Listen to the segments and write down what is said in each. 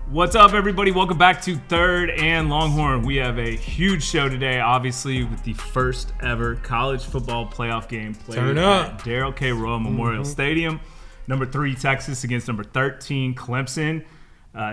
What's up, everybody? Welcome back to Third and Longhorn. We have a huge show today, obviously, with the first ever college football playoff game played at Darrell K. Royal Memorial Stadium. Number 3, Texas against number 13, Clemson.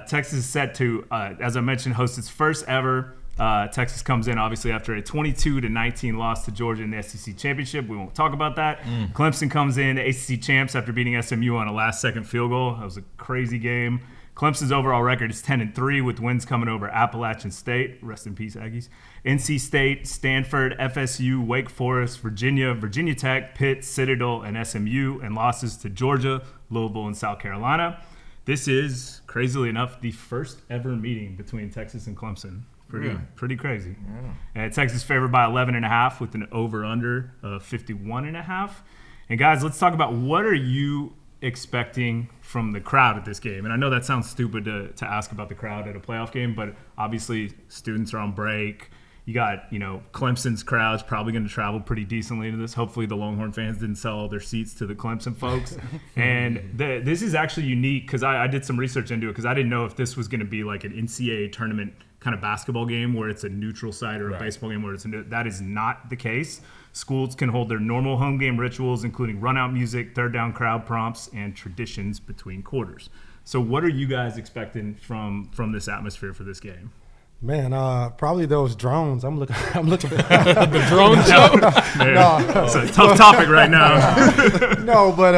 Texas is set to, as I mentioned, host its first ever. Texas comes in, obviously, after a 22-19 loss to Georgia in the SEC Championship. We won't talk about that. Clemson comes in, ACC champs, after beating SMU on a last-second field goal. That was a crazy game. Clemson's overall record is 10-3 with wins coming over Appalachian State. Rest in peace, Aggies. NC State, Stanford, FSU, Wake Forest, Virginia, Virginia Tech, Pitt, Citadel, and SMU, and losses to Georgia, Louisville, and South Carolina. This is, crazily enough, the first ever meeting between Texas and Clemson. Pretty crazy. Yeah. And Texas favored by 11.5 with an over-under of 51.5. And guys, let's talk about what are you expecting from the crowd at this game. And I know that sounds stupid to ask about the crowd at a playoff game, but obviously students are on break. You got, Clemson's crowd's probably going to travel pretty decently to this. Hopefully the Longhorn fans didn't sell all their seats to the Clemson folks. And this is actually unique because I did some research into it because I didn't know if this was going to be like an NCAA tournament kind of basketball game where it's a neutral site or a baseball game where that is not the case. Schools can hold their normal home game rituals, including run-out music, third-down crowd prompts, and traditions between quarters. So what are you guys expecting from this atmosphere for this game? Man, probably those drones. I'm looking. The drone show? No. It's a tough topic right now. No, but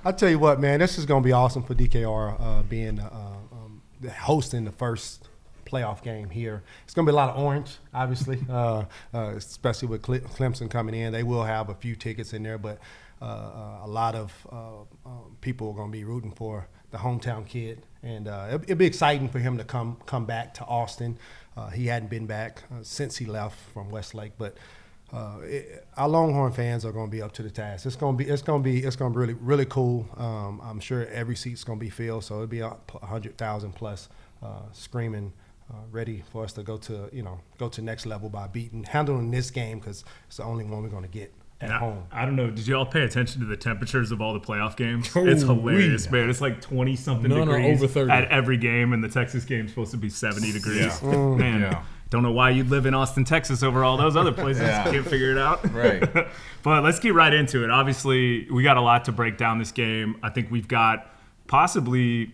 I'll tell you what, man. This is going to be awesome for DKR being hosting the first playoff game here. It's going to be a lot of orange, obviously, especially with Clemson coming in. They will have a few tickets in there, but a lot of people are going to be rooting for the hometown kid. And it'll be exciting for him to come back to Austin. He hadn't been back since he left from Westlake, but our Longhorn fans are going to be up to the task. It's going to be really, really cool. I'm sure every seat's going to be filled, so it'll be 100,000 plus screaming. Ready for us to go to next level by handling this game because it's the only one we're going to get at home. I don't know. Did you all pay attention to the temperatures of all the playoff games? It's hilarious, man. It's like 20-something degrees over 30 at every game, and the Texas game's supposed to be 70 degrees. Man, don't know why you live in Austin, Texas over all those other places. Can't figure it out. Right. But let's get right into it. Obviously, we got a lot to break down this game. I think we've got possibly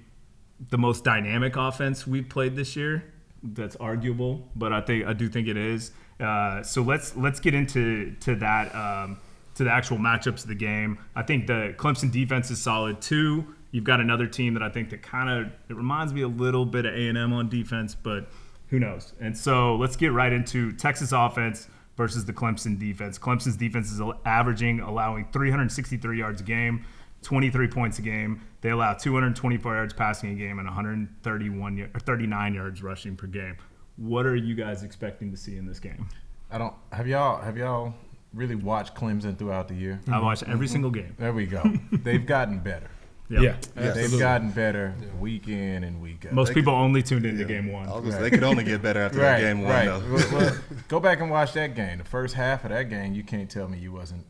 the most dynamic offense we've played this year. That's arguable, but I do think it is. So let's get into that to the actual matchups of the game. I think the Clemson defense is solid too. You've got another team that I think that it reminds me a little bit of A&M on defense, but who knows? And so let's get right into Texas offense versus the Clemson defense. Clemson's defense is allowing 363 yards a game, 23 points a game. They allow 224 yards passing a game and 39 yards rushing per game. What are you guys expecting to see in this game? Have y'all really watched Clemson throughout the year? I watched every single game. There we go. They've gotten better. Yeah, they've gotten better week in and week out. Most people only tuned into game one. They could only get better after that game one, though. Well, go back and watch that game. The first half of that game, you can't tell me you wasn't,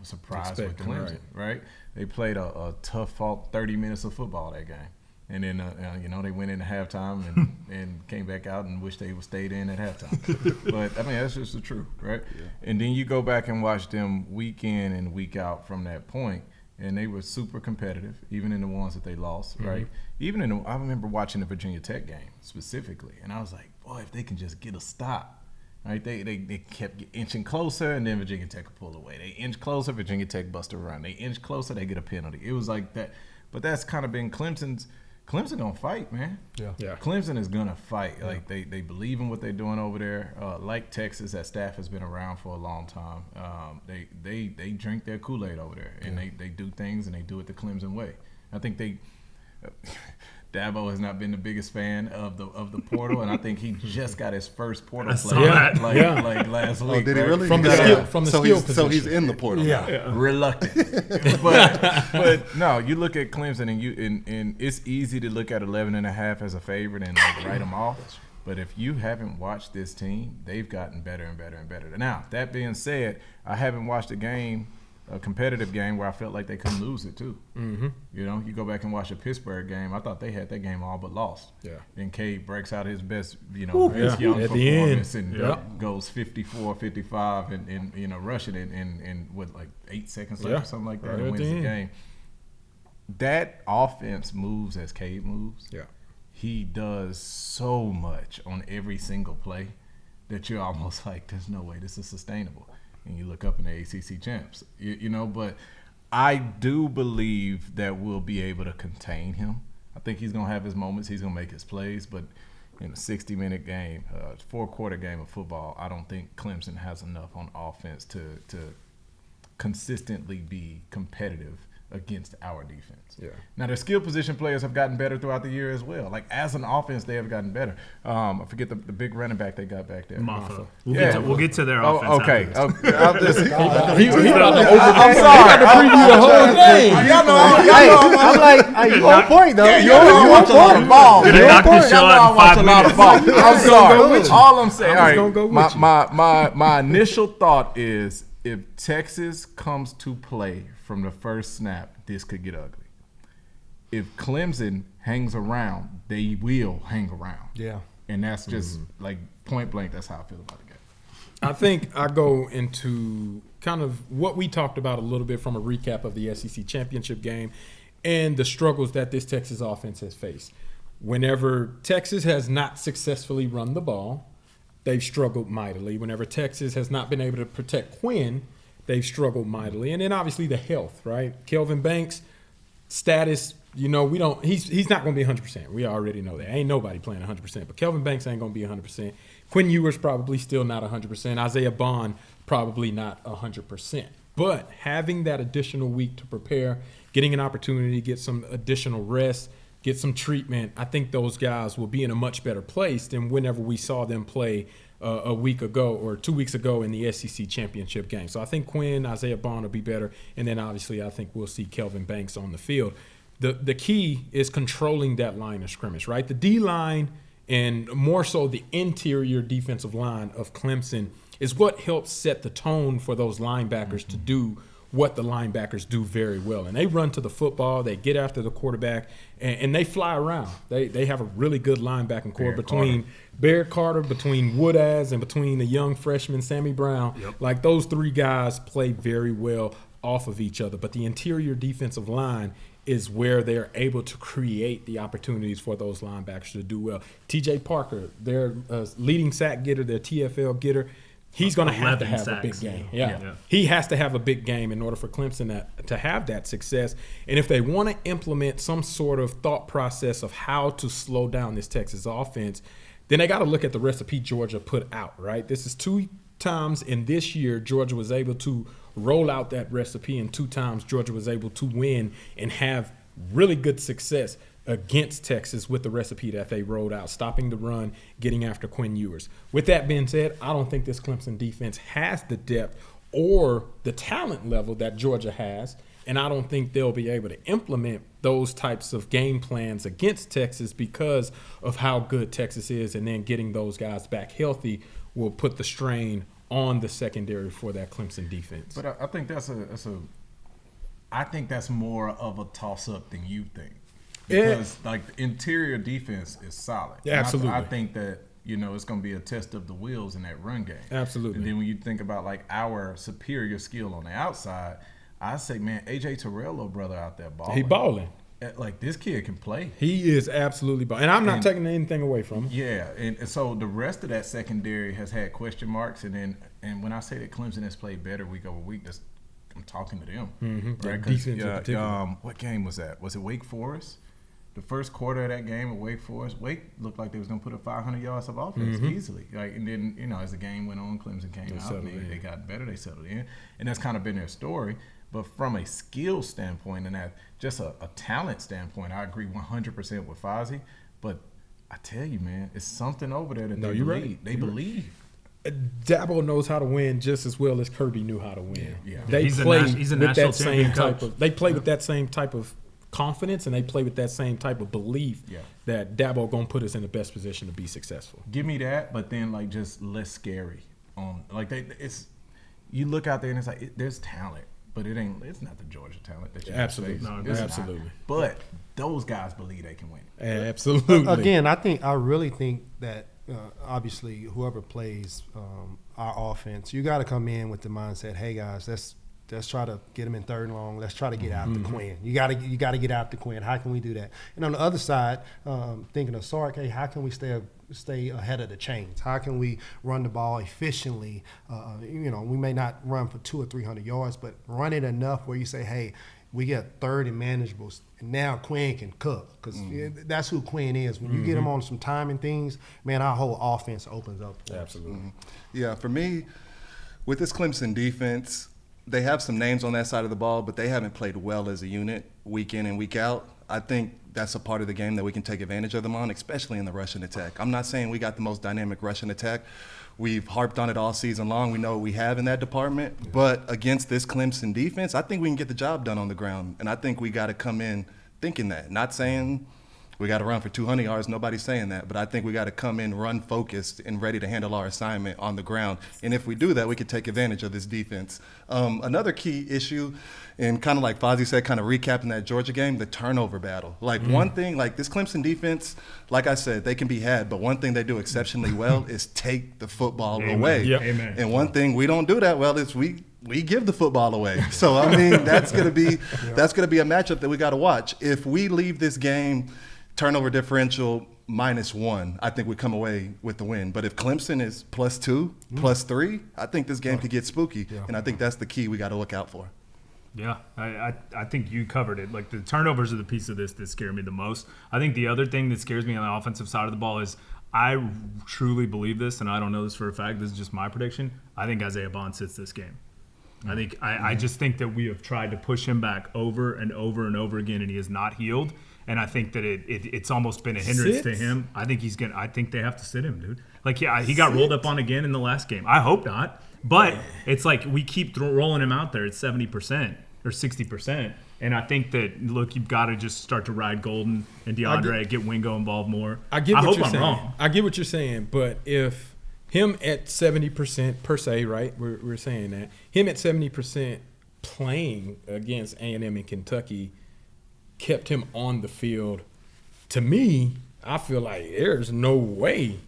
surprised with Clemson, right? They played a tough fought 30 minutes of football that game. And then, they went into halftime and came back out and wished they would stayed in at halftime. But, that's just the truth, right? Yeah. And then you go back and watch them week in and week out from that point, and they were super competitive, even in the ones that they lost, right? I remember watching the Virginia Tech game specifically, and I was like, boy, if they can just get a stop. Right, they kept inching closer, and then Virginia Tech would pull away. They inch closer, Virginia Tech bust a run. They inch closer, they get a penalty. It was like that. But that's kind of been Clemson gonna fight, man. Yeah. Clemson is gonna fight. Yeah. Like they believe in what they're doing over there. Like Texas, that staff has been around for a long time. They drink their Kool-Aid over there, and they do things, and they do it the Clemson way. I think Dabo has not been the biggest fan of the portal, and I think he just got his first portal play like last week. Did he really? From the skill position. So he's in the portal. Yeah. Reluctant. but no, you look at Clemson and it's easy to look at 11.5 as a favorite and write them off. But if you haven't watched this team, they've gotten better and better and better. Now, that being said, I haven't watched a game a competitive game where I felt like they couldn't lose it too. Mm-hmm. You know, you go back and watch a Pittsburgh game. I thought they had that game all but lost. Yeah. Then Cade breaks out his best, his young at performance and goes 54-55 and rushing it in with like 8 seconds left or something like that and wins the game. That offense moves as Cade moves. Yeah. He does so much on every single play that you're almost like, there's no way this is sustainable. And you look up in the ACC champs, but I do believe that we'll be able to contain him. I think he's going to have his moments. He's going to make his plays. But in a 60-minute game, 4-quarter game of football, I don't think Clemson has enough on offense to consistently be competitive against our defense. Yeah. Now, their skill position players have gotten better throughout the year as well. Like, as an offense, they have gotten better. I forget the big running back they got back there. Mafah. We'll get to their offense. Okay. I'm sorry. He got to preview the whole game. Y'all know I'm like, you on point, though. You watch a lot of ball. I'm sorry. All I'm saying, all right, my initial thought is if Texas comes to play from the first snap, this could get ugly. If Clemson hangs around, they will hang around. Yeah. And that's just like point blank, that's how I feel about the game. I think I go into kind of what we talked about a little bit from a recap of the SEC championship game and the struggles that this Texas offense has faced. Whenever Texas has not successfully run the ball, they've struggled mightily. Whenever Texas has not been able to protect Quinn, they've struggled mightily. And then obviously the health, right? Kelvin Banks' status, he's not going to be 100%. We already know that. Ain't nobody playing 100%. But Kelvin Banks ain't going to be 100%. Quinn Ewers probably still not 100%. Isaiah Bond probably not 100%. But having that additional week to prepare, getting an opportunity to get some additional rest, get some treatment, I think those guys will be in a much better place than whenever we saw them play a week ago or 2 weeks ago in the SEC championship game. So I think Quinn, Isaiah Bond will be better, and then obviously I think we'll see Kelvin Banks on the field. The key is controlling that line of scrimmage, right? The D-line and more so the interior defensive line of Clemson is what helps set the tone for those linebackers to do what the linebackers do very well. And they run to the football, they get after the quarterback, and they fly around. They have a really good linebacking core between Bear Carter, between Woodaz, and between the young freshman Sammy Brown. Yep. Like, those three guys play very well off of each other. But the interior defensive line is where they're able to create the opportunities for those linebackers to do well. TJ Parker, their leading sack getter, their TFL getter, he's going to have a big game. Yeah. He has to have a big game in order for Clemson to have that success. And if they want to implement some sort of thought process of how to slow down this Texas offense, then they got to look at the recipe Georgia put out, right? This is 2 times in this year Georgia was able to roll out that recipe, and 2 times Georgia was able to win and have really good success against Texas with the recipe that they rolled out, stopping the run, getting after Quinn Ewers. With that being said, I don't think this Clemson defense has the depth or the talent level that Georgia has, and I don't think they'll be able to implement those types of game plans against Texas because of how good Texas is, and then getting those guys back healthy will put the strain on the secondary for that Clemson defense. But I think I think that's more of a toss-up than you think. Because the interior defense is solid. Yeah, absolutely. I think that it's going to be a test of the wheels in that run game. Absolutely. And then when you think about our superior skill on the outside, I say, man, AJ Terrell, brother, out there balling. He balling. This kid can play. He is absolutely balling, and I'm not taking anything away from him. Yeah, and so the rest of that secondary has had question marks, and when I say that Clemson has played better week over week, I'm talking to them, right? Because what game was that? Was it Wake Forest? The first quarter of that game at Wake Forest, Wake looked like they was going to put up 500 yards of offense easily. And then, as the game went on, Clemson came out and they got better, they settled in. And that's kind of been their story. But from a skill standpoint and just a talent standpoint, I agree 100% with Fozzie. But I tell you, man, it's something over there that they believe. Right. They believe. Dabo knows how to win just as well as Kirby knew how to win. Yeah. He's a national champion coach. They play with that same type of confidence, and they play with that same type of belief that Dabo gonna put us in the best position to be successful. Give me that, but then just less scary. You look out there and it's there's talent, but it's not the Georgia talent that you absolutely, face. Absolutely. Not. But those guys believe they can win. Absolutely. Again, I really think that obviously whoever plays our offense, you got to come in with the mindset, hey guys, let's try to get him in third and long. Let's try to get after Quinn. You got to get after Quinn. How can we do that? And on the other side, thinking of Sark, hey, how can we stay ahead of the chains? How can we run the ball efficiently? We may not run for 200 or 300 yards, but run it enough where you say, hey, we get third and manageables, and now Quinn can cook, because that's who Quinn is. When you get him on some timing things, man, our whole offense opens up. Absolutely. Yeah, for me, with this Clemson defense, they have some names on that side of the ball, but they haven't played well as a unit week in and week out. I think that's a part of the game that we can take advantage of them on, especially in the rushing attack. I'm not saying we got the most dynamic rushing attack. We've harped on it all season long. We know what we have in that department. But against this Clemson defense, I think we can get the job done on the ground. And I think we got to come in thinking that. Not saying we got to run for 200 yards. Nobody's saying that. But I think we got to come in run focused and ready to handle our assignment on the ground. And if we do that, we could take advantage of this defense. Another key issue, and kind of like Fozzie said, kind of recapping that Georgia game, the turnover battle. Like one thing, like this Clemson defense, like I said, they can be had. But one thing they do exceptionally well is take the football away. Yep. Amen. And one thing we don't do that well is we give the football away. So, I mean, that's going to be a matchup that we got to watch. If we leave this game turnover differential -1, I think we come away with the win. But if Clemson is +2, +3, I think this game could get spooky. Yeah. And I think that's the key we got to look out for. Yeah, I think you covered it. Like, the turnovers are the piece of this that scare me the most. I think the other thing that scares me on the offensive side of the ball is I truly believe this, and I don't know this for a fact. This is just my prediction. I think Isaiah Bond sits this game. I just think that we have tried to push him back over and over and over again, and he has not healed. And I think that it's almost been a hindrance to him. I think I think they have to sit him, dude. Like, yeah, he got rolled up on again in the last game. I hope not. But it's like we keep rolling him out there at 70% or 60%. And I think that, look, you've got to just start to ride Golden and DeAndre, get Wingo involved more. I hope I'm wrong. I get what you're saying. But if him at 70% per se, right, we're saying that, him at 70% playing against A&M in Kentucky kept him on the field. To me, I feel like there's no way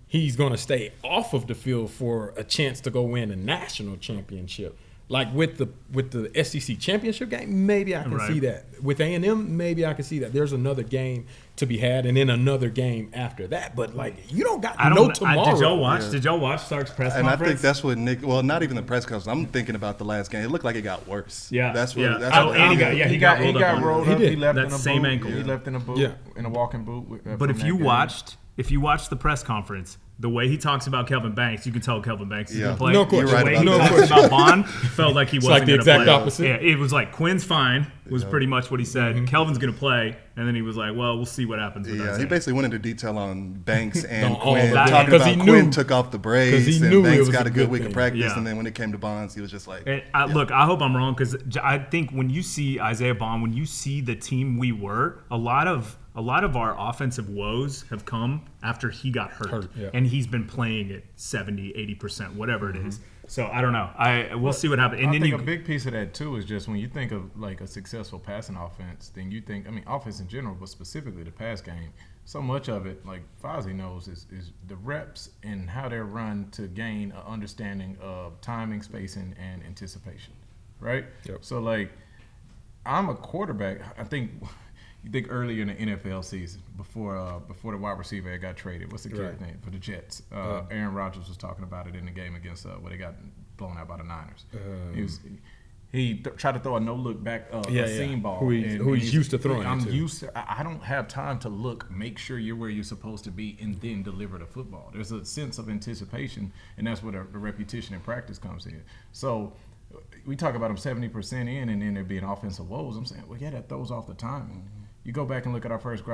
he's going to stay off of the field for a chance to go win a national championship. Like with the SEC championship game, maybe I can see that. With A&M, maybe I can see that. There's another game to be had, and then another game after that. But like, you don't got tomorrow. Did y'all watch Sark's press conference? And I think that's what Nick. Well, not even the press conference. I'm thinking about the last game. It looked like it got worse. Yeah, that's what. Yeah. That's he got rolled up. He left that in a same boot. ankle. He left in a boot. In a walking boot. But if you watched the press conference, the way he talks about Kelvin Banks, you can tell Kelvin Banks is going to play. No question. The way he talks about Bond, felt like he wasn't going to play. It's like the exact opposite. Yeah, it was like Quinn's fine was pretty much what he said. Kelvin's going to play, and then he was like, well, we'll see what happens with that. He basically went into detail on Banks and No, Quinn, that. talking about Quinn took off the brace and Banks got a good week of practice, Yeah. and then when it came to Bonds, he was just like, Look, I hope I'm wrong, because I think when you see Isaiah Bond, when you see the team we were, a lot of our offensive woes have come after he got hurt. And he's been playing at 70, 80%, whatever it is. So I don't know. We'll see what happens. And I think a big piece of that too is just when you think of like a successful passing offense, then you think, offense in general, but specifically the pass game. So much of it, like Fozzie knows, is the reps and how they're run to gain an understanding of timing, spacing, and anticipation, right? Yep. So like, I'm a quarterback. I think. You think earlier in the NFL season, before the wide receiver got traded, what's the kid's name for the Jets? Aaron Rodgers was talking about it in the game against where they got blown out by the Niners. He tried to throw a no-look back seam ball. Who he's used to throwing I don't have time to look, make sure you're where you're supposed to be, and then deliver the football. There's a sense of anticipation, and that's where the repetition and practice comes in. So we talk about them 70% in, and then there being offensive woes. I'm saying, well, yeah, that throws off the timing. You go back and look at our first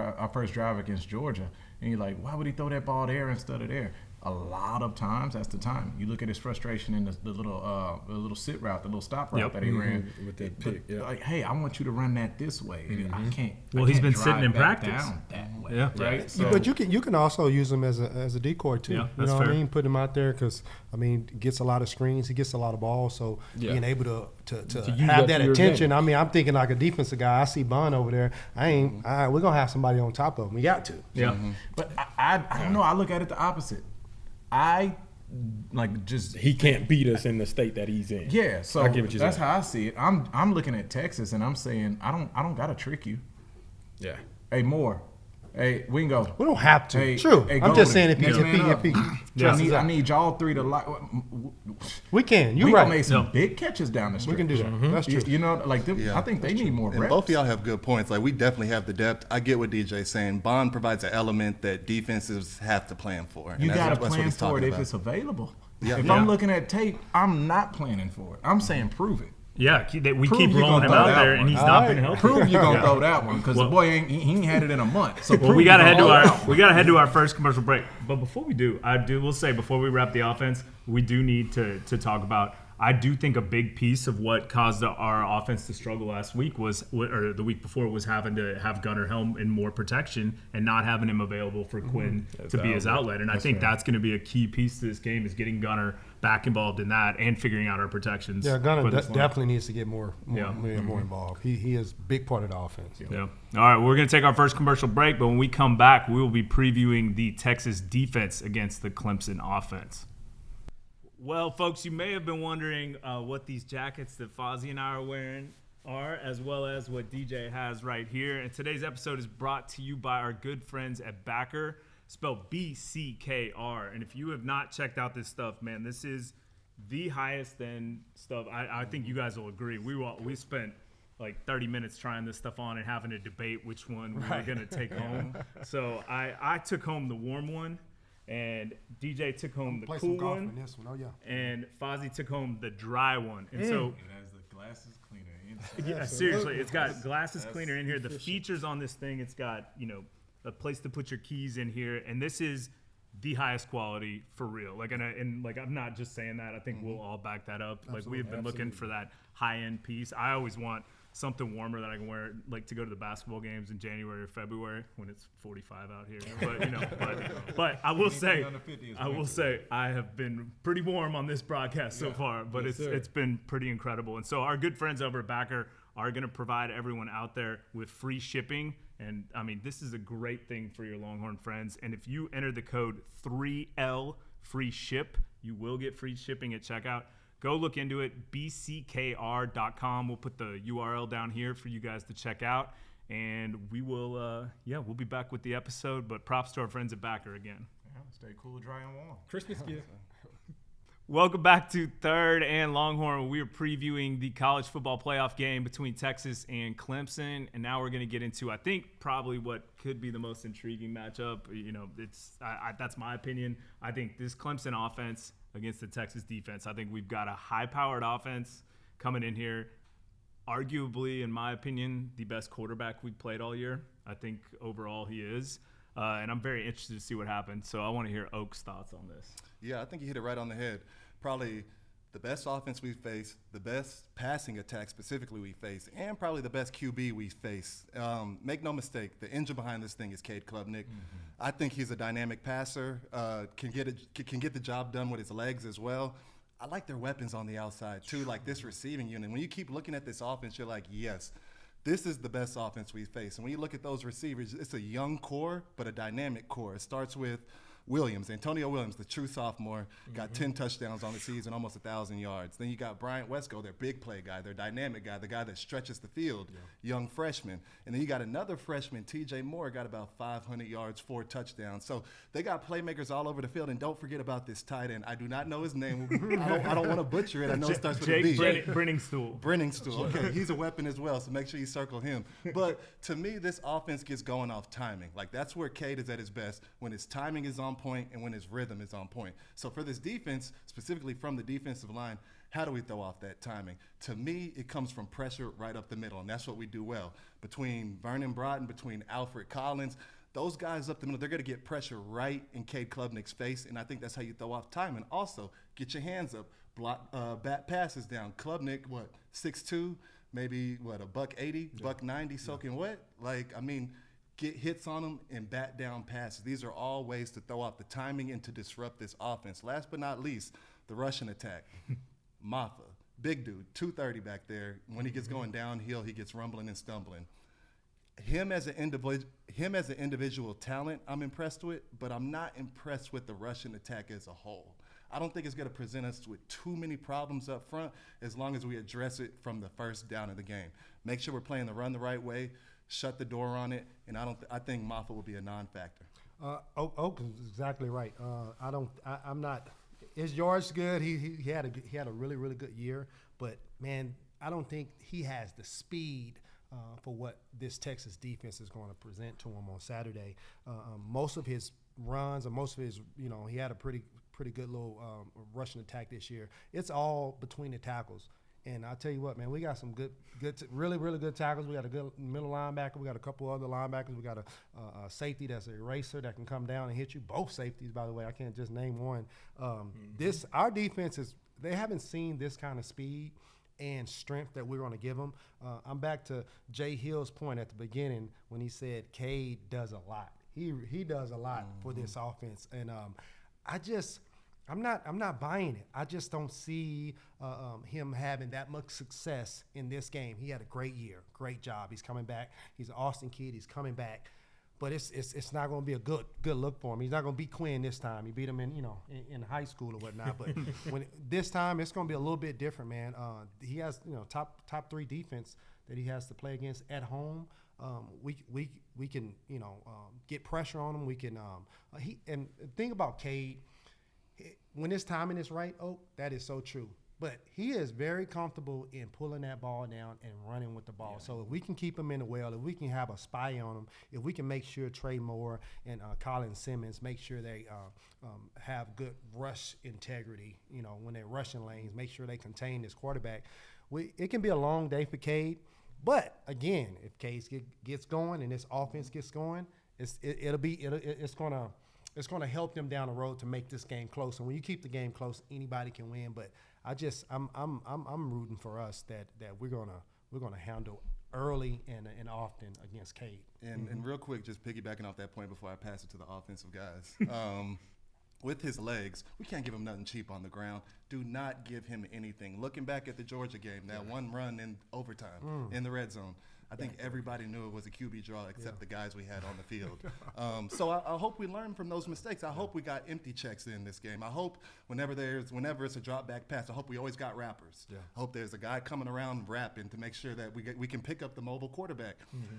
drive against Georgia, and you're like, why would he throw that ball there instead of there? A lot of times, that's the time. You look at his frustration in the little sit route, the little stop route that he ran with that pick. Like, hey, I want you to run that this way. I can't. Well, he's been sitting in practice. Down that anyway. Yeah. Right. So, but you can also use him as a decoy too. Yeah, you that's know what I fair. mean? Put him out there because he gets a lot of screens, he gets a lot of balls, so being able to use have that that to your attention. advantage. I mean, I'm thinking like a defensive guy. I see Bond over there. We're gonna have somebody on top of him. We got to. Yeah. but I don't know. I look at it the opposite. He can't beat us in the state that he's in. Yeah, so I get what you're that's saying. how I see it. I'm looking at Texas and I'm saying I don't gotta trick you. Yeah. Hey, Moore. Hey, we can go. We don't have to. Hey, True. hey, I'm just Golden, saying next man up. I need y'all three to we can. You're we right. gonna make some big catches down the street. We can do that. That's true. You know, I think they need more And reps. both of y'all have good points. Like, we definitely have the depth. I get what DJ's saying. Bond provides an element that defenses have to plan for. And You got to that's what plan he's for talking it if about. it's available. Yeah. If Yeah. I'm looking at tape, I'm not planning for it. I'm saying prove it. Yeah, we Prove keep you rolling gonna him throw out that there, one. and he's All not right. been healthy. Prove you're gonna throw that one because the boy ain't had it in a month. So Well, we got gotta head to our first commercial break. But before we do, will say before we wrap the offense, we do need to talk about. I do think a big piece of what caused our offense to struggle last week or the week before was having to have Gunnar Helm in more protection and not having him available for Quinn to be his outlet. And I think that's going to be a key piece to this game is getting Gunnar back involved in that and figuring out our protections. Yeah, Gunnar for this line. definitely needs to get more involved. He is a big part of the offense. Yeah. All right, we're going to take our first commercial break, but when we come back, we will be previewing the Texas defense against the Clemson offense. Well, folks, you may have been wondering what these jackets that Fozzie and I are wearing are, as well as what DJ has right here. And today's episode is brought to you by our good friends at Backer, spelled BCKR. And if you have not checked out this stuff, man, this is the highest end stuff. I think you guys will agree. We spent like 30 minutes trying this stuff on and having to debate which one we were going to take home. So I took home the warm one. And DJ took home the cool one, this one. Oh, yeah. and Fozzie took home the dry one. And so, It has the glasses cleaner. yeah, seriously, it's got glasses cleaner in here. The features on this thing, it's got a place to put your keys in here, and this is the highest quality for real. Like, and I'm not just saying that. I think we'll all back that up. Like, we've been looking for that high end piece. I always want something warmer that I can wear, like to go to the basketball games in January or February when it's 45 out here. But I will say I have been pretty warm on this broadcast so far. But it's been pretty incredible. And so our good friends over at Backer are going to provide everyone out there with free shipping. And I mean, this is a great thing for your Longhorn friends. And if you enter the code 3L free ship, you will get free shipping at checkout. Go look into it, bckr.com. We'll put the URL down here for you guys to check out. And we will, we'll be back with the episode. But props to our friends at Backer again. Yeah, stay cool, dry, and warm. Christmas gift. Welcome back to Third and Longhorn. We are previewing the college football playoff game between Texas and Clemson. And now we're going to get into, I think, probably what could be the most intriguing matchup. That's my opinion. I think this Clemson offense against the Texas defense. I think we've got a high-powered offense coming in here. Arguably, in my opinion, the best quarterback we've played all year. I think overall he is. And I'm very interested to see what happens. So I want to hear Oak's thoughts on this. Yeah, I think you hit it right on the head. Probably the best offense we face, the best passing attack specifically we face, and probably the best QB we face. Make no mistake, the engine behind this thing is Cade Klubnik. I think he's a dynamic passer, can get the job done with his legs as well. I like their weapons on the outside too, like this receiving unit. When you keep looking at this offense, you're like, yes, this is the best offense we face. And when you look at those receivers, it's a young core, but a dynamic core. It starts with Antonio Williams, the true sophomore, got 10 touchdowns on the season, almost 1,000 yards. Then you got Bryant Wesco, their big play guy, their dynamic guy, the guy that stretches the field, young freshman. And then you got another freshman, TJ Moore, got about 500 yards, 4 touchdowns. So they got playmakers all over the field. And don't forget about this tight end. I do not know his name. I don't want to butcher it. I know it starts with a B. Brenningstool. Brenningstool. Okay, he's a weapon as well, so make sure you circle him. But to me, this offense gets going off timing. Like, that's where Cade is at his best, when his timing is on point and when his rhythm is on point. So for this defense, specifically from the defensive line, how do we throw off that timing? To me, it comes from pressure right up the middle, and that's what we do well. Between Vernon Broughton, between Alfred Collins, those guys up the middle, they're going to get pressure right in Cade Klubnik's face, and I think that's how you throw off timing. Also, get your hands up, block bat passes down. Klubnik, 6'2", maybe $180, $190 soaking wet. Like, I mean, get hits on them, and bat down passes. These are all ways to throw off the timing and to disrupt this offense. Last but not least, the rushing attack. Mafah, big dude, 230 back there. When he gets going downhill, he gets rumbling and stumbling. Him as an individual talent, I'm impressed with, but I'm not impressed with the rushing attack as a whole. I don't think it's going to present us with too many problems up front as long as we address it from the first down of the game. Make sure we're playing the run the right way, shut the door on it, and I think Mafah will be a non-factor. Oak is exactly right. I'm not. Is George good? He had a really, really good year, but man, I don't think he has the speed for what this Texas defense is going to present to him on Saturday. Most of his runs, or most of his, he had a pretty good little rushing attack this year. It's all between the tackles. And I'll tell you what, man, we got some really, really good tackles. We got a good middle linebacker. We got a couple other linebackers. We got a safety that's an eraser that can come down and hit you. Both safeties, by the way. I can't just name one. Our defense they haven't seen this kind of speed and strength that we're going to give them. I'm back to Jay Hill's point at the beginning when he said Cade does a lot. He does a lot for this offense, and I'm not buying it. I just don't see him having that much success in this game. He had a great year, great job. He's coming back. He's an Austin kid. He's coming back. But it's not going to be a good look for him. He's not going to beat Quinn this time. He beat him in high school or whatnot. But this time it's going to be a little bit different, man. He has top 3 defense that he has to play against at home. We can get pressure on him. We can and think about Cade. When his timing is right, that is so true. But he is very comfortable in pulling that ball down and running with the ball. Yeah. So if we can keep him in the well, if we can have a spy on him, if we can make sure Trey Moore and Colin Simmons make sure they have good rush integrity, when they're rushing lanes, make sure they contain this quarterback. It can be a long day for Cade. But, again, if Cade gets going and this offense gets going, it's going to help them down the road to make this game close. And when you keep the game close, anybody can win. But I'm rooting for us that we're gonna handle early and often against Cade. And real quick, just piggybacking off that point before I pass it to the offensive guys. With his legs, we can't give him nothing cheap on the ground. Do not give him anything. Looking back at the Georgia game, that one run in overtime in the red zone, I think everybody knew it was a QB draw except the guys we had on the field. So I hope we learn from those mistakes. I hope we got empty checks in this game. I hope whenever it's a drop back pass, I hope we always got wrappers. Yeah. I hope there's a guy coming around wrapping to make sure that we can pick up the mobile quarterback. Mm-hmm.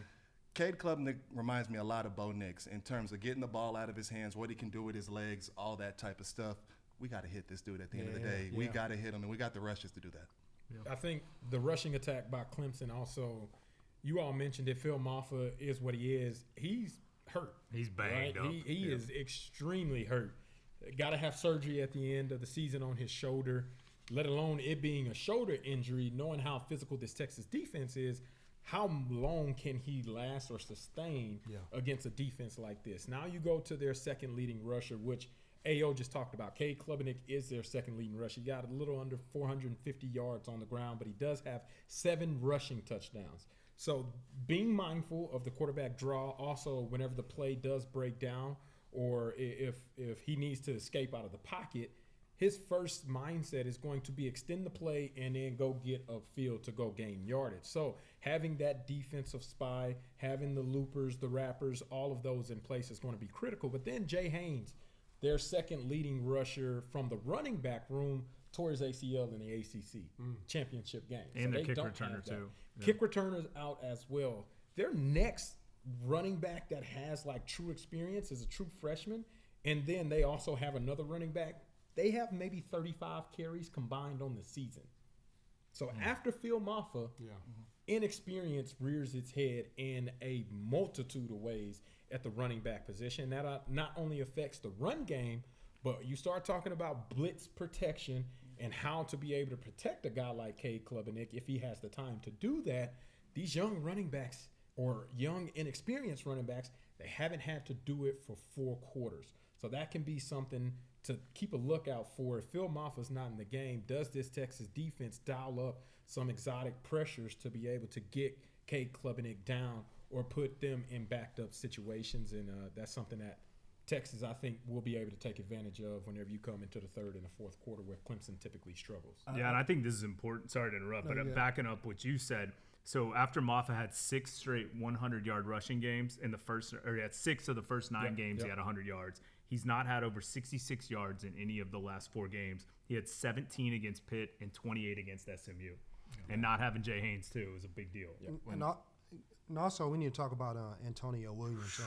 Cade Klubnik reminds me a lot of Bo Nix in terms of getting the ball out of his hands, what he can do with his legs, all that type of stuff. We got to hit this dude at the end of the day. We got to hit him, and we got the rushes to do that. Yeah. I think the rushing attack by Clemson also, you all mentioned that Phil Mafah is what he is. He's hurt. He's banged up. He is extremely hurt. Got to have surgery at the end of the season on his shoulder, let alone it being a shoulder injury, knowing how physical this Texas defense is. How long can he last or sustain against a defense like this? Now you go to their second leading rusher, which AO just talked about. Cade Klubnik is their second leading rusher. He got a little under 450 yards on the ground, but he does have 7 rushing touchdowns. So being mindful of the quarterback draw, also whenever the play does break down or if he needs to escape out of the pocket, his first mindset is going to be extend the play and then go get a field to go gain yardage. So having that defensive spy, having the loopers, the wrappers, all of those in place is going to be critical. But then Jay Haynes, their second leading rusher from the running back room, tore his ACL in the ACC championship game. And so the kick returner too. Yeah. Kick returners out as well. Their next running back that has like true experience is a true freshman. And then they also have another running back. They have maybe 35 carries combined on the season. So after Phil Mafah, Inexperience rears its head in a multitude of ways at the running back position. That not only affects the run game, but you start talking about blitz protection and how to be able to protect a guy like Cade Klubnik if he has the time to do that. These young running backs or young inexperienced running backs, they haven't had to do it for 4 quarters. So that can be something to keep a lookout for. If Phil Mafah's not in the game, does this Texas defense dial up some exotic pressures to be able to get Cade Klubnik down or put them in backed up situations, and that's something that Texas, I think, will be able to take advantage of whenever you come into the third and the fourth quarter where Clemson typically struggles. Yeah, and I think this is important. Sorry to interrupt, but backing up what you said. So after Mafah had 6 straight 100-yard rushing games in the first, or he had 6 of the first 9 games, he had 100 yards. He's not had over 66 yards in any of the last 4 games. He had 17 against Pitt and 28 against SMU. And not having Jay Haynes, too, is a big deal. Yeah. And also, we need to talk about Antonio Williams.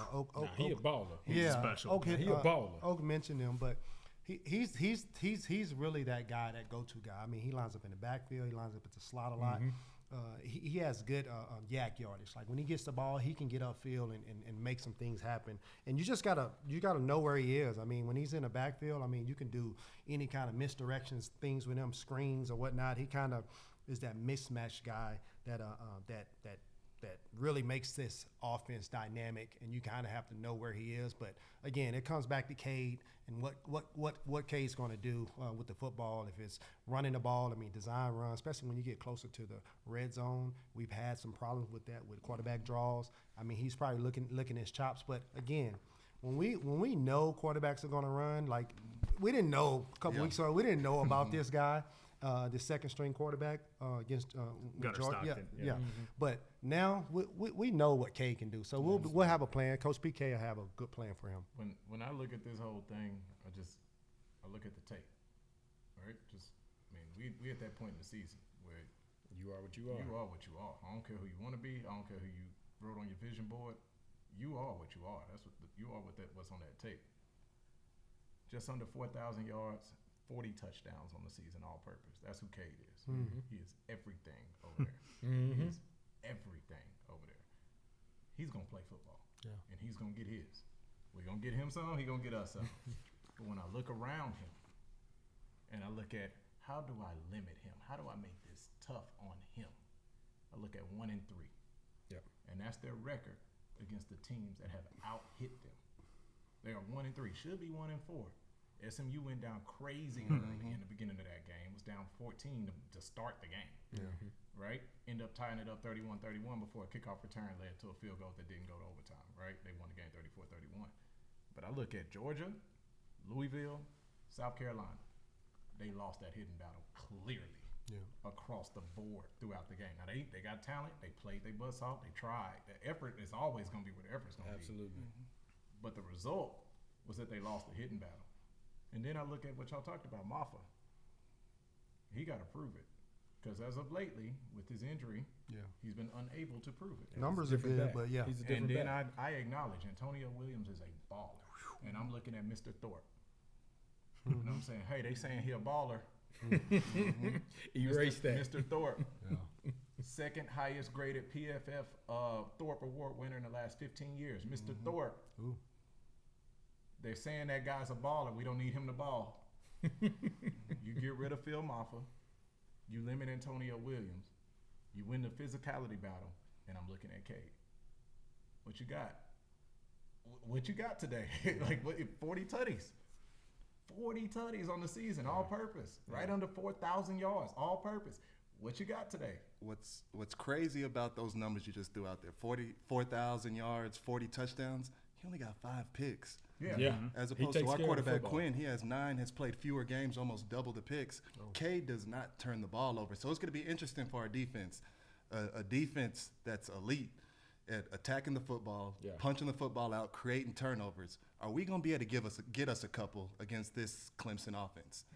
He a baller. He's special. He a baller. Oak mentioned him, but he's really that guy, that go-to guy. I mean, he lines up in the backfield. He lines up at the slot a lot. He has good yak yardage. Like when he gets the ball, he can get upfield and make some things happen. And you just gotta know where he is. I mean, when he's in the backfield, I mean, you can do any kind of misdirections, things with him, screens or whatnot. He kind of is that mismatch guy that really makes this offense dynamic, and you kind of have to know where he is. But again, it comes back to Cade and what Cade's going to do with the football. If it's running the ball, I mean, design run, especially when you get closer to the red zone. We've had some problems with that with quarterback draws. I mean, he's probably looking his chops. But again, when we know quarterbacks are going to run, like we didn't know a couple weeks ago, we didn't know about this guy. The second string quarterback against Georgia. But now we know what Cade can do, so we'll have a plan. Coach PK will have a good plan for him. When I look at this whole thing, I look at the tape. All right, we at that point in the season where you are what you are. You are what you are. I don't care who you want to be. I don't care who you wrote on your vision board. You are what you are. That's what's on that tape. Just under 4,000 yards. 40 touchdowns on the season, all purpose. That's who Cade is. He is everything over there. He is everything over there. He's going to play football. Yeah. And he's going to get his. We're going to get him some, he's going to get us some. But when I look around him and I look at how do I limit him? How do I make this tough on him? I look at 1-3. Yep. And that's their record against the teams that have out-hit them. They are 1-3. Should be 1-4. SMU went down crazy early in the beginning of that game. Was down 14 to start the game. Right? End up tying it up 31-31 before a kickoff return led to a field goal that didn't go to overtime. Right? They won the game 34-31. But I look at Georgia, Louisville, South Carolina. They lost that hidden battle clearly across the board throughout the game. Now, they got talent. They played. They bust off. They tried. The effort is always going to be where the effort's going to be. Absolutely. But the result was that they lost the hidden battle. And then I look at what y'all talked about, Mafah. He got to prove it. Because as of lately, with his injury, he's been unable to prove it. Numbers are good, but he's a different And then back. I acknowledge Antonio Williams is a baller. And I'm looking at Mr. Thorpe. You know what I'm saying? Hey, they saying he a baller. Erase that. Mr. Thorpe. Second highest graded PFF Thorpe Award winner in the last 15 years. Mr. Thorpe. Ooh. They're saying that guy's a baller. We don't need him to ball. You get rid of Phil Mafah. You limit Antonio Williams. You win the physicality battle. And I'm looking at Cade. What you got? What you got today? 40 tutties. 40 tutties on the season, all purpose. Right under 4,000 yards, all purpose. What you got today? What's crazy about those numbers you just threw out there, 4,000 yards, 40 touchdowns, he only got 5 picks. Yeah. As opposed to our quarterback, Quinn, he has 9, has played fewer games, almost double the picks. Cade does not turn the ball over. So it's going to be interesting for our defense, a defense that's elite at attacking the football, punching the football out, creating turnovers. Are we going to be able to get us a couple against this Clemson offense?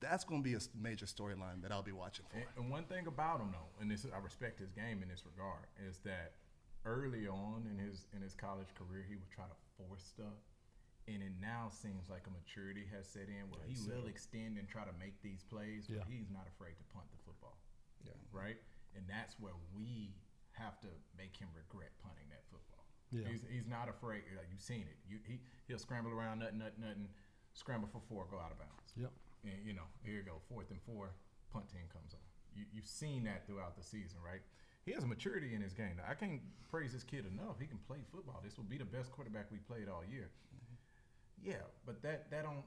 That's going to be a major storyline that I'll be watching for. And one thing about him, though, and I respect his game in this regard, is that early on in his college career, he would try to force stuff. And it now seems like a maturity has set in where he will extend and try to make these plays, but he's not afraid to punt the football. Yeah. Right? And that's where we have to make him regret punting that football. Yeah. He's not afraid. Like, you've seen it. He'll scramble around, nothing, scramble for 4, go out of bounds. Yep. And, here you go, 4th and 4, punt team comes on. You've seen that throughout the season, right? He has a maturity in his game. Now, I can't praise this kid enough. He can play football. This will be the best quarterback we played all year. Yeah, but that don't.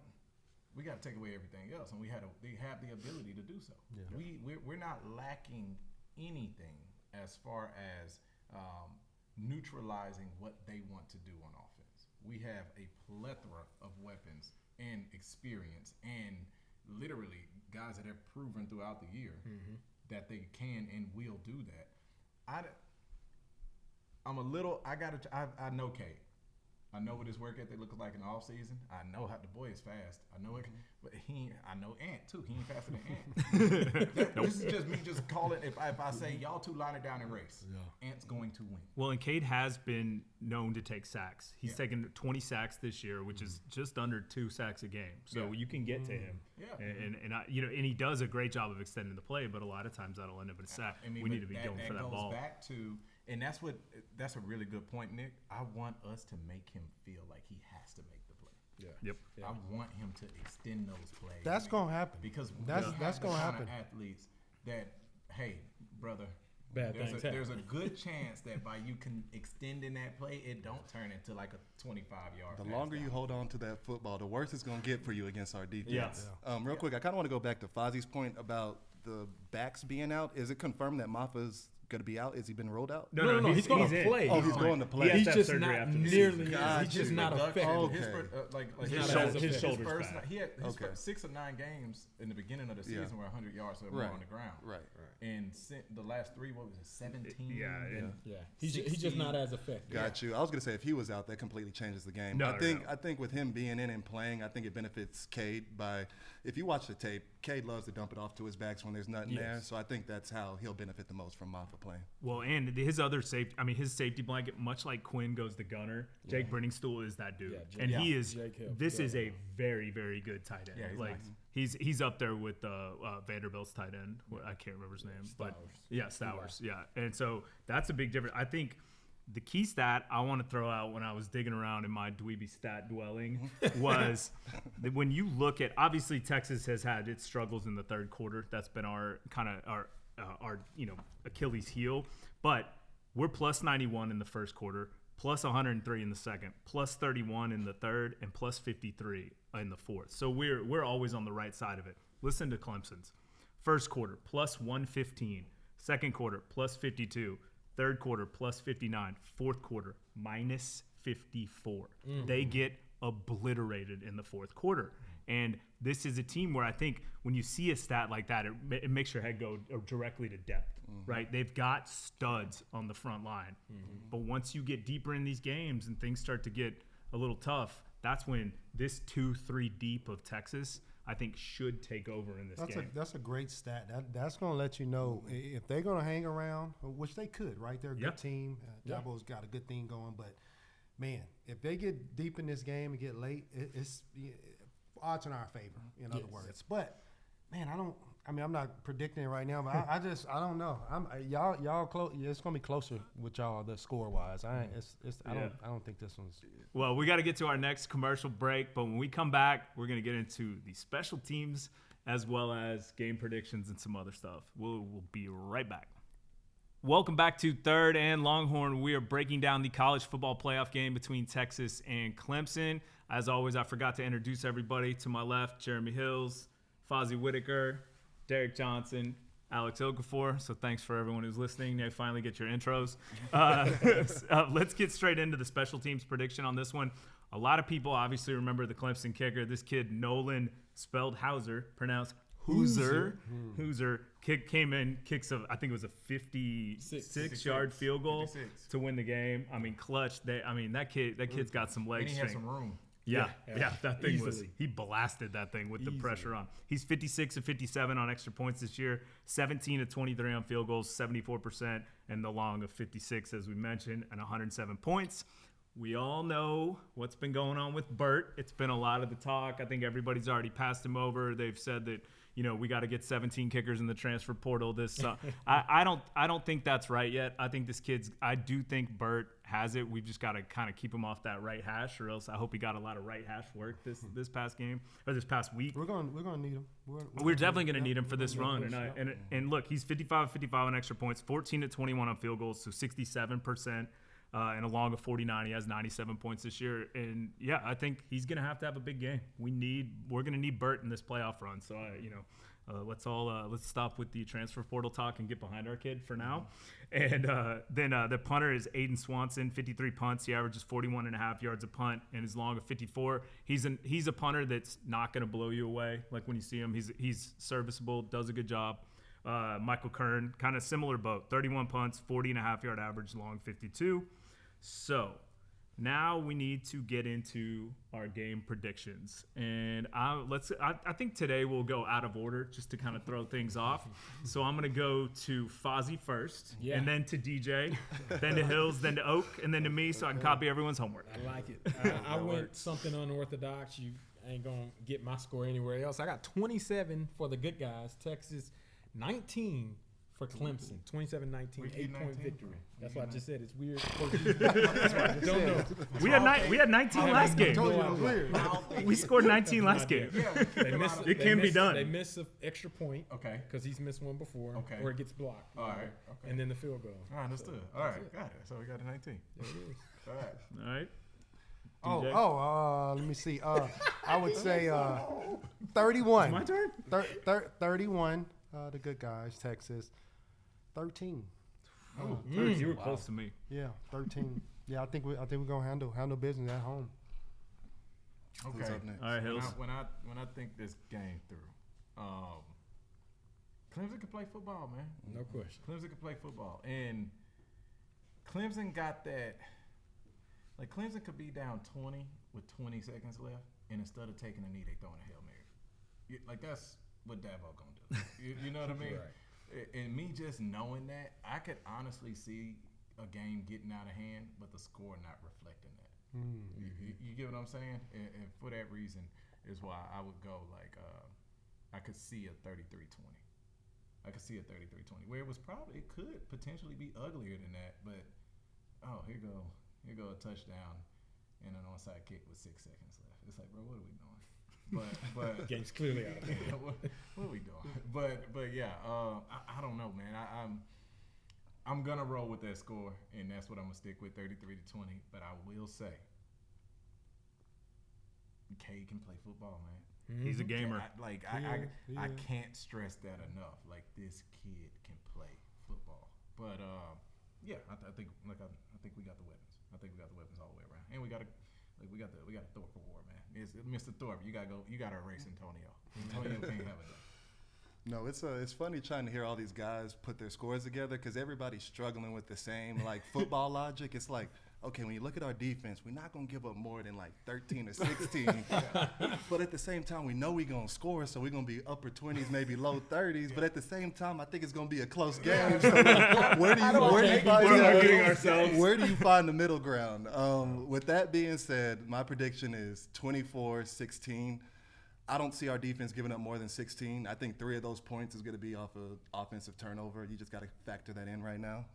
We got to take away everything else, and they have the ability to do so. Yeah. We're not lacking anything as far as neutralizing what they want to do on offense. We have a plethora of weapons and experience and literally guys that have proven throughout the year that they can and will do that. I know Cade. I know what his work ethic looks like in the offseason. I know how the boy is fast. I know it, but I know Ant too. He ain't faster than Ant. This is just me just calling. If I say y'all two line it down and race, Ant's going to win. Well, and Cade has been known to take sacks. He's taken 20 sacks this year, which is just under 2 sacks a game. So you can get to him. Yeah. And he does a great job of extending the play, but a lot of times that'll end up in a sack. We need to be going for that ball. Back to. And that's a really good point, Nick. I want us to make him feel like he has to make the play. Yeah. Yep. I want him to extend those plays. That's gonna happen because that's gonna happen. Athletes that, hey, brother, There's a good chance that by you can extending that play, it don't turn into like a 25-yard. The longer you hold on to that football, the worse it's gonna get for you against our defense. Yeah. Real quick, I kind of want to go back to Fozzie's point about the backs being out. Is it confirmed that Mafah's going to be out? Has he been rolled out? No. He's going to play. Oh, he's going to play. He's just not nearly. He's just not effective. Okay. His shoulders back. He had his first 6 or 9 games in the beginning of the season were 100 yards or more on the ground. Right. And the last 3, what was it, 17? Yeah. He's just not as effective. Got you. I was going to say if he was out, that completely changes the game. I think with him being in and playing, I think it benefits Cade by if you watch the tape, Cade loves to dump it off to his backs when there's nothing there. So I think that's how he'll benefit the most from Mafah playing. Well, and his other his safety blanket, much like Quinn goes the gunner, Jake Brenningstool is that dude. He is this is a very, very good tight end. Yeah, he's up there with Vanderbilt's tight end. I can't remember his name. Stowers. Yeah. And so that's a big difference. I think the key stat I want to throw out when I was digging around in my dweeby stat dwelling was that when you look at, obviously Texas has had its struggles in the third quarter. That's been our Achilles heel. But we're plus 91 in the first quarter, plus 103 in the second, plus 31 in the third, and plus 53 in the fourth. So we're always on the right side of it. Listen to Clemson's. First quarter, plus 115. Second quarter, plus 52. Third quarter, plus 59. Fourth quarter, minus 54. They get obliterated in the fourth quarter. And this is a team where I think when you see a stat like that, it makes your head go directly to depth, right? They've got studs on the front line. But once you get deeper in these games and things start to get a little tough, that's when this 2-3 deep of Texas, I think, should take over in this game. That's a great stat. That's going to let you know if they're going to hang around, which they could, right? They're a good team. Dabo's got a good thing going. But, man, if they get deep in this game and get late, it's odds in our favor, in other words. But, man, I'm not predicting it right now, but I don't know. Y'all close. It's gonna be closer with y'all the score wise. I don't think this one's. Well, we got to get to our next commercial break, but when we come back, we're gonna get into the special teams as well as game predictions and some other stuff. We'll be right back. Welcome back to Third and Longhorn. We are breaking down the college football playoff game between Texas and Clemson. As always, I forgot to introduce everybody. To my left, Jeremy Hills, Fozzie Whitaker, Derek Johnson, Alex Okafor. So thanks for everyone who's listening. They finally get your intros. Let's get straight into the special teams prediction on this one. A lot of people obviously remember the Clemson kicker. This kid, Nolan, spelled Hauser, pronounced Hooser. Came in, kicks I think it was a 56-yard field goal 56. To win the game. I mean, clutch. That kid's got some leg strength. And he had some room. Yeah, that thing he blasted that thing with the pressure on. He's 56 of 57 on extra points this year, 17 of 23 on field goals, 74%, and the long of 56, as we mentioned, and 107 points. We all know what's been going on with Burt. It's been a lot of the talk. I think everybody's already passed him over. They've said that, we got to get 17 kickers in the transfer portal this I don't think that's right yet. I think I do think Burt has it. We've just got to kind of keep him off that right hash, or else I hope he got a lot of right hash work this past game or this past week. We're going to need him. We're definitely going to need him for this run. And look, he's 55 on extra points, 14 to 21 on field goals, so 67%. And a long of 49, he has 97 points this year. And, I think he's going to have a big game. We're going to need Burt in this playoff run. So, let's stop with the transfer portal talk and get behind our kid for now. And then the punter is Aiden Swanson, 53 punts. He averages 41.5 yards a punt and is long of 54. He's a punter that's not going to blow you away. Like when you see him, he's serviceable, does a good job. Michael Kern, kind of similar boat, 31 punts, 40.5 yard average, long 52. So now we need to get into our game predictions, and I think today we'll go out of order just to kind of throw things off. So I'm gonna go to Fozzie first, and then to DJ, then to Hills, then to Oak, and then to me, so I can copy everyone's homework. I like it. I went something unorthodox. You ain't gonna get my score anywhere else. I got 27 for the good guys. Texas 19 for Clemson. 27-19, 8-point victory. That's what I just said. It's weird. Don't know. We had 19 last game. We scored 19 last game. It can be done. They miss an extra point. Okay. Because he's missed one before. Okay. Or it gets blocked. All right. Okay. And then the field goal. All right, understood. All right, got it. So we got a 19. There it is. All All right. right. Let me see. I would say 31. My turn? 31. The good guys, Texas. 13. You were close to me. Yeah, 13. Yeah, I think we're gonna handle business at home. Okay. Who's up next? All right, Hills. When I think this game through, Clemson can play football, man. No question. Clemson can play football, and Clemson got that. Like Clemson could be down 20 with 20 seconds left, and instead of taking a knee, they throwing a Hail Mary. Like that's what Dabo gonna do. You know what I mean? Right. And me just knowing that, I could honestly see a game getting out of hand, but the score not reflecting that. You get what I'm saying? And for that reason is why I would go like I could see a 33-20. I could see a 33-20 where it could potentially be uglier than that, but here go a touchdown and an onside kick with 6 seconds left. It's like, bro, what are we doing? But game's clearly out of hand. what are we doing? But yeah, I don't know, man. I'm gonna roll with that score, and that's what I'm gonna stick with, 33-20. But I will say, Cade can play football, man. He's a gamer. I can't stress that enough. Like this kid can play football. But yeah, I think we got the weapons. I think we got the weapons all the way around, and we got the Thorpe Award, man. It's Mr. Thorpe. You gotta erase Antonio. Antonio can't have it. No, it's funny trying to hear all these guys put their scores together because everybody's struggling with the same football logic. It's like, okay, when you look at our defense, we're not gonna give up more than 13 or 16, but at the same time, we know we're gonna score, so we're gonna be upper 20s, maybe low 30s. But at the same time, I think it's gonna be a close game. So where do you find the middle ground? With that being said, my prediction is 24-16. I don't see our defense giving up more than 16. I think 3 of those points is going to be off of offensive turnover. You just got to factor that in right now.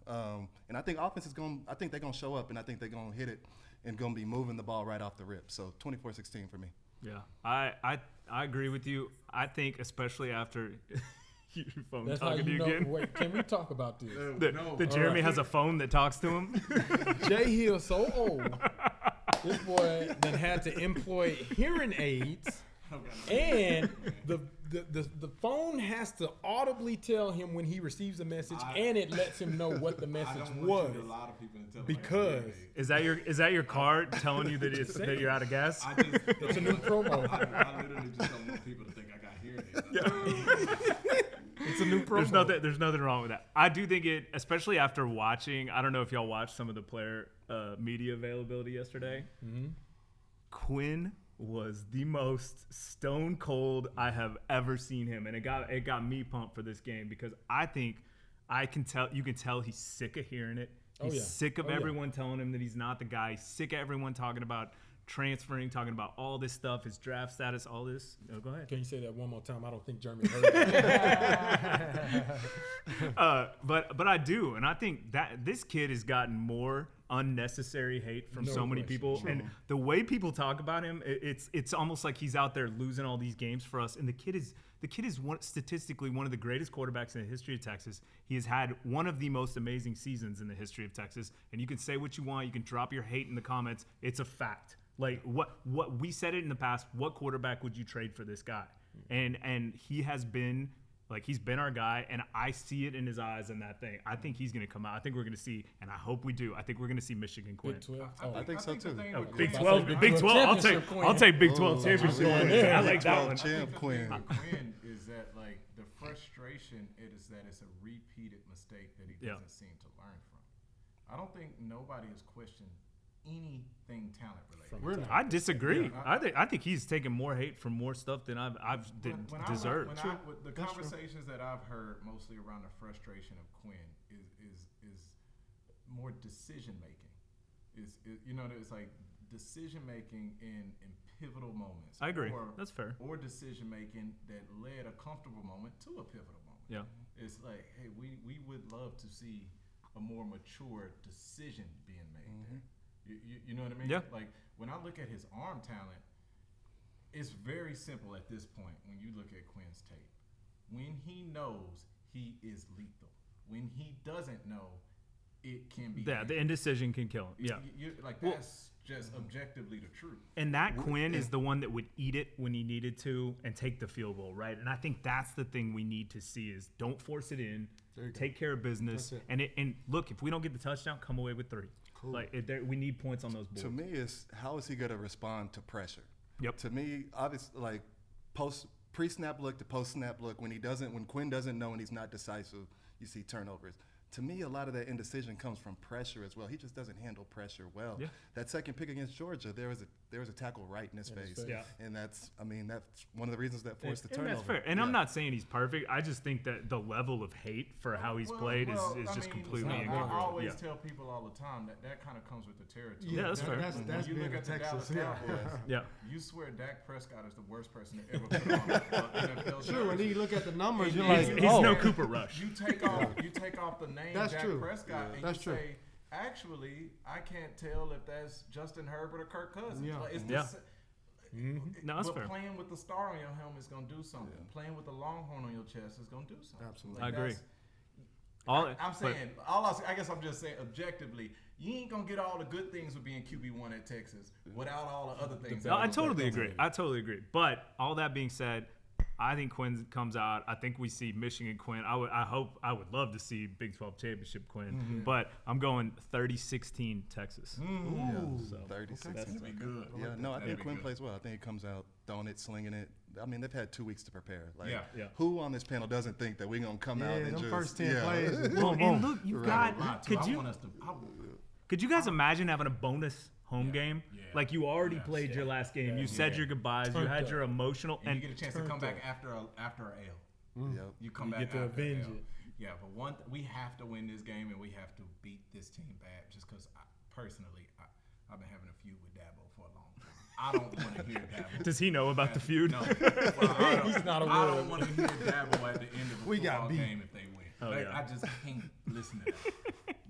And I think offense is going. I think they're going to show up, and I think they're going to hit it and going to be moving the ball right off the rip. So 24-16 for me. Yeah, I agree with you. I think especially after your phone That's talking to you again. Wait, can we talk about this? That Jeremy has a phone that talks to him. Jay Hill's so old. This boy then had to employ hearing aids. And the phone has to audibly tell him when he receives a message, and it lets him know what the message was. A lot of people to tell because is that your card telling you that you're out of gas? It's a new promo. I literally just don't want people to think I got hearing aids. It's a new promo. There's nothing wrong with that. I do think it, especially after watching. I don't know if y'all watched some of the player media availability yesterday. Mm-hmm. Quinn was the most stone cold I have ever seen him, and it got me pumped for this game because I think you can tell he's sick of hearing it. He's sick of everyone telling him that he's not the guy. He's sick of everyone talking about transferring, talking about all this stuff, his draft status, all this. Oh, go ahead. Can you say that one more time? I don't think Jeremy heard that. But I do, and I think that this kid has gotten more unnecessary hate from so many people, and the way people talk about him, it's almost like he's out there losing all these games for us. And the kid is statistically one of the greatest quarterbacks in the history of Texas. He has had one of the most amazing seasons in the history of Texas. And you can say what you want, you can drop your hate in the comments. It's a fact. Like what we said it in the past. What quarterback would you trade for this guy? And he has been Like, he's been our guy, and I see it in his eyes and that thing. I think he's going to come out. I think we're going to see, and I hope we do. I think we're going to see Michigan Quinn. Big 12. I think so too. Big 12. Big 12. I'll take Big 12 championship. I like that one. Champ Quinn is that like the frustration is that it's a repeated mistake that he doesn't seem to learn from. I don't think nobody has questioned anything talent related. I disagree. Yeah, I think he's taking more hate from more stuff than I've deserved. The conversations that I've heard mostly around the frustration of Quinn is more decision making. It's like decision making in pivotal moments. I agree. That's fair. Or decision making that led a comfortable moment to a pivotal moment. Yeah. It's like, hey, we would love to see a more mature decision being made there. You know what I mean? Yeah. Like, when I look at his arm talent, it's very simple at this point when you look at Quinn's tape. When he knows, he is lethal. When he doesn't know, it can be. Yeah, the indecision can kill him. Yeah. That's just objectively the truth. And that Quinn is the one that would eat it when he needed to and take the field goal, right? And I think that's the thing we need to see is don't force it in, take care of business. And look, if we don't get the touchdown, come away with 3. Cool. Like we need points on those boards. To me, it's how is he going to respond to pressure? Yep. To me, obviously, like pre-snap look to post-snap look, when Quinn doesn't know and he's not decisive, you see turnovers. To me, a lot of that indecision comes from pressure as well. He just doesn't handle pressure well. Yeah. That second pick against Georgia, there was a tackle right in his face. Yeah. And that's one of the reasons that forced the turnover. And that's fair. And I'm not saying he's perfect. I just think that the level of hate for how he's played is just completely incongruent. I always tell people all the time that kind of comes with the territory. Yeah, that's fair. That's you look at the Texas. Dallas Cowboys, yeah. You swear Dak Prescott is the worst person to ever put on NFL. Sure, when you look at the numbers, you're He's like, no Cooper Rush. You take off the name That's Dak true. Prescott and That's you true. say, actually, I can't tell if that's Justin Herbert or Kirk Cousins. Yeah. Like, it's No, that's but fair. playing with the star on your helmet is going to do something. Yeah. Playing with the Longhorn on your chest is going to do something. Absolutely. I agree. I guess I'm just saying objectively, you ain't going to get all the good things with being QB1 at Texas without all the other things. I totally agree. But all that being said, I think Quinn comes out. I think we see Michigan Quinn. I would love to see Big 12 championship Quinn. But I'm going 30-16 Texas. Ooh, so 30-16. That's be good. Yeah, no, I think Quinn plays well. I think he comes out throwing it, slinging it. I mean, they've had 2 weeks to prepare. Like, who on this panel doesn't think that we're gonna come out and just first 10 plays? Well, and look, you got. Could you guys imagine having a bonus home game? Yeah. Like you already played your last game. You said your goodbyes. You had your emotional, and you get a chance to come back after an L. Yep. You come back get to after avenge L. it. Yeah, but we have to win this game and we have to beat this team bad. Just because personally, I've been having a feud with Dabo for a long time. I don't want to hear Dabo. Does he know about the feud? No. He's not aware. I don't want to hear Dabo at the end of a football game if they win. I just can't listen to that.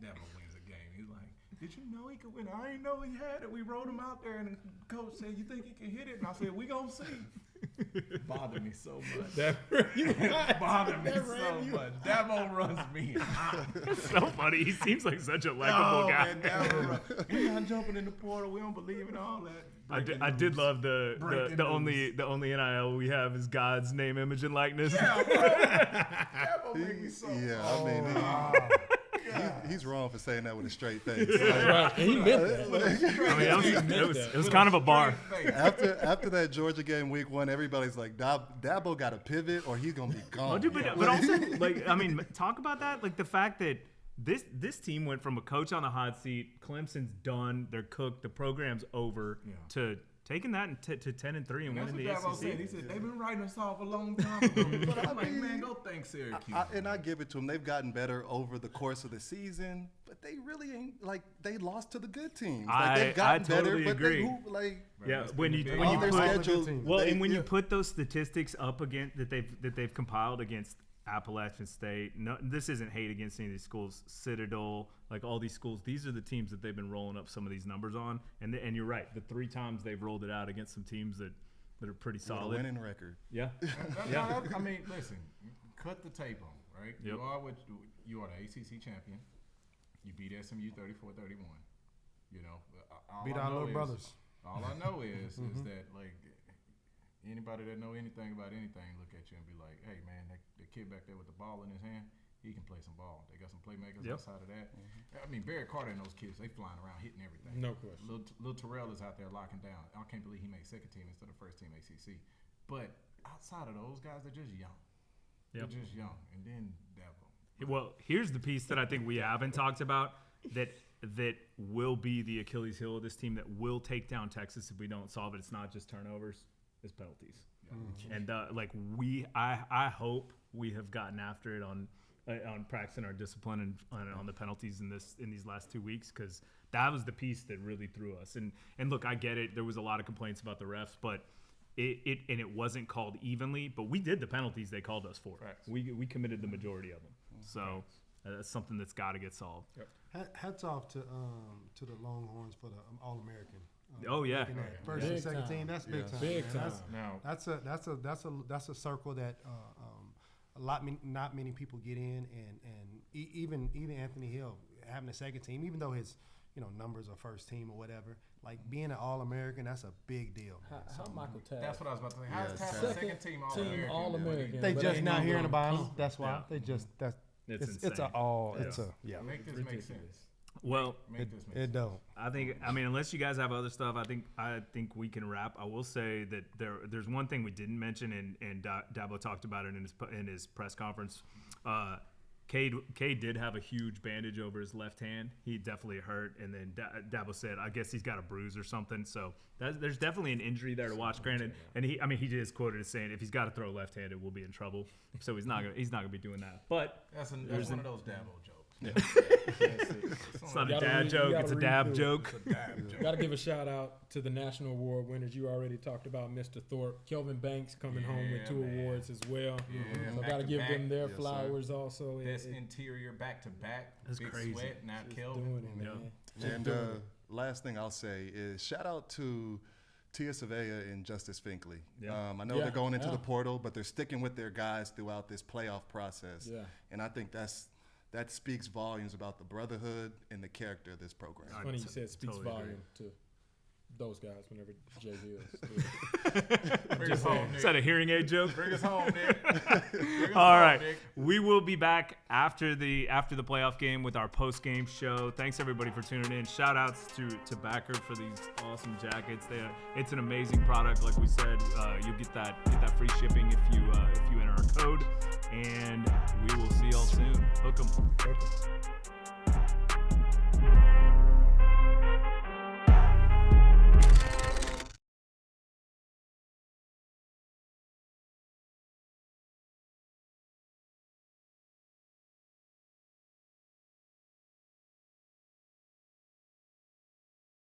Dabo wins a game. He's like, did you know he could win? I didn't know he had it. We wrote him out there, and the coach said, you think he can hit it? And I said, we going to see. It bothered me so much. Bothered me so much. Dabo runs me hot. It's so funny. He seems like such a likable guy. Man, Dabo we're not jumping in the portal. We don't believe in all that. I did love the only NIL we have is God's name, image, and likeness. Yeah, bro. Dabo make me so he's wrong for saying that with a straight face. Right. And he meant that. It was kind of a bar. After that Georgia game week 1, everybody's like, Dabo got to pivot or he's gonna be gone. But also, talk about that. Like the fact that this team went from a coach on the hot seat, Clemson's done, they're cooked, the program's over, to taking that to 10-3 and winning the Dabo SEC. said. He said they've been writing us off a long time ago. But I'm like, man, go thank Syracuse. I give it to them. They've gotten better over the course of the season, but they really ain't they lost to the good teams. They've gotten totally better, agree. but when you put those statistics up against that they've compiled against Appalachian State. No, this isn't hate against any of these schools. Citadel, like all these schools, these are the teams that they've been rolling up some of these numbers on. And you're right, the 3 times they've rolled it out against some teams that are pretty solid. Winning record. Yeah. I mean, listen, cut the tape on, right? Yep. You are the ACC champion. You beat SMU 34-31. You know, beat our little brothers. All I know is that like anybody that know anything about anything look at you and be like, hey, man, the kid back there with the ball in his hand, he can play some ball. They got some playmakers outside of that. I mean, Barry Carter and those kids, they flying around hitting everything. No question. Lil Terrell is out there locking down. I can't believe he made second team instead of first team ACC. But outside of those guys, they're just young. They're just young. And then Dabo. Well, here's the piece that I think we haven't talked about that will be the Achilles heel of this team that will take down Texas if we don't solve it. It's not just turnovers, it's penalties. Yeah. And I hope we have gotten after it on practicing our discipline and on the penalties in these last 2 weeks, because that was the piece that really threw us. And look, I get it. There was a lot of complaints about the refs, but it wasn't called evenly. But we did the penalties they called us for. Right. We committed the majority of them. So that's something that's got to get solved. Yep. Hats off to the Longhorns for the All-American. First and second team. That's big time. Big time. That's a circle that not many people get in, and even Anthony Hill having a second team, even though his numbers are first team or whatever, like being an All-American, that's a big deal. How Michael Tabb? That's what I was about to say. How's Tabb second team All-American? They just not hearing about him. That's why they just It's insane. Make this make sense. Well, it don't. I mean, unless you guys have other stuff, I think we can wrap. I will say that there's one thing we didn't mention, and Dabo talked about it in his press conference. Cade did have a huge bandage over his left hand. He definitely hurt, and then Dabo said, I guess he's got a bruise or something. So there's definitely an injury there to watch. Granted, and he is quoted as saying if he's got to throw left-handed, we'll be in trouble. So he's not gonna be doing that. But that's one of those Dabo jokes. Yeah. It's not a dad joke. It's a dab joke. Got to give a shout out to the national award winners. You already talked about Mr. Thorpe. Kelvin Banks coming home with 2 awards as well. Yeah, so got to give them their flowers also. Best interior back-to-back. That's Big crazy. Sweat, not Kelvin. Man. And last thing I'll say is shout out to Tia Savea and Justice Finley. I know they're going into the portal, but they're sticking with their guys throughout this playoff process. Yeah. And I think that speaks volumes about the brotherhood and the character of this program. It's funny you said speaks volume to those guys whenever Jay Hills. Is that a hearing aid joke? Bring us home, Nick. All right. Nick. We will be back after the playoff game with our post-game show. Thanks, everybody, for tuning in. Shout-outs to Backer for these awesome jackets. It's an amazing product. Like we said, you'll get that free shipping if you enter our code. And we will see y'all soon. Hook 'em.